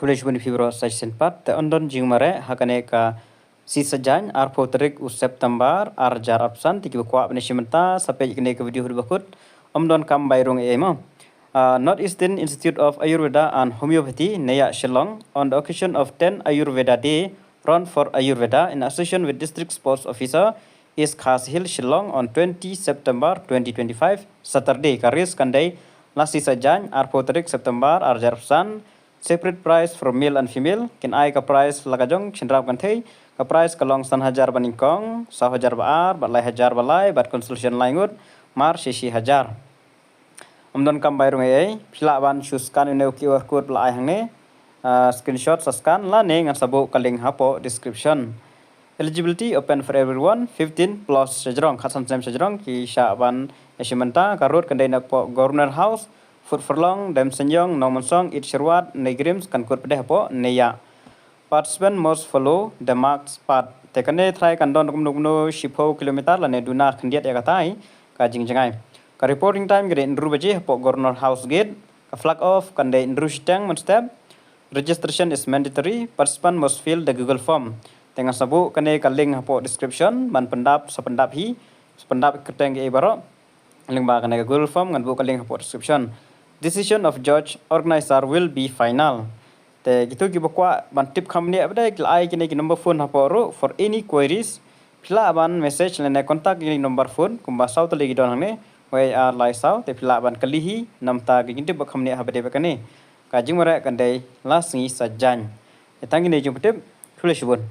College bun fibro section pat te ondon Jingmareh hakane ka si sajan ar potrik u September ar jar absan tiki kwa punishmenta sampai ikne ke video bakut omdon kam bayrong emo. Northeastern Institute of Ayurveda and Homeopathy, Naya Shillong, on the occasion of 10 Ayurveda Day, Run for Ayurveda, in association with District Sports Officer, is Khas Hill Shillong on 20 September 2025, Saturday, Karis Kandai, Nasi Sajan, Arpotrik September, Arjarpsan, separate price for male and female, Kin I ka price Lagajong, Chindrap Kantay, ka price Kalong San Hajar Baningkong, Sah Hajar Baar, Batlai Hajar Balai, Bat Consultation Langut, Mar Shishi Hajar. Omdon kam bayrung ai pilaban scan in QR code la hangne screenshot scan la ne ngan sabo kaling hapo description. Eligibility open for everyone 15 plus sejrong khasan sem sejrong ki syaban esimenta karut kendai nak po governor house food for long dem senyong nomon song it sherwat negrims kan kut pedeh po neya. Participant must follow the marks path tekane try kan don kumno shipo kilometer la ne duna khendiat ya katai ka jingjangai. Ka reporting time gede indru baje po governor house gate ka flag off kan de indru stang mon step. Registration is mandatory. Participant must fill the Google form. Tengah sabu kane ka link po description man pendap sapendap hi sependap keteng e baro link ba kane Google form ngan bu ka link po description. Decision of judge organizer will be final. Te gitu ki bakwa ban tip khamne abdai ai kine ki number phone hapo for any queries pila ban message lene contact ni number phone kumba sau to legi don hangne way are lai sau te pila ban kalihi namta ginginte bakhamne habade bakane ka Jingmareh kandai las ngi sajan etang ni jumptep khule shibun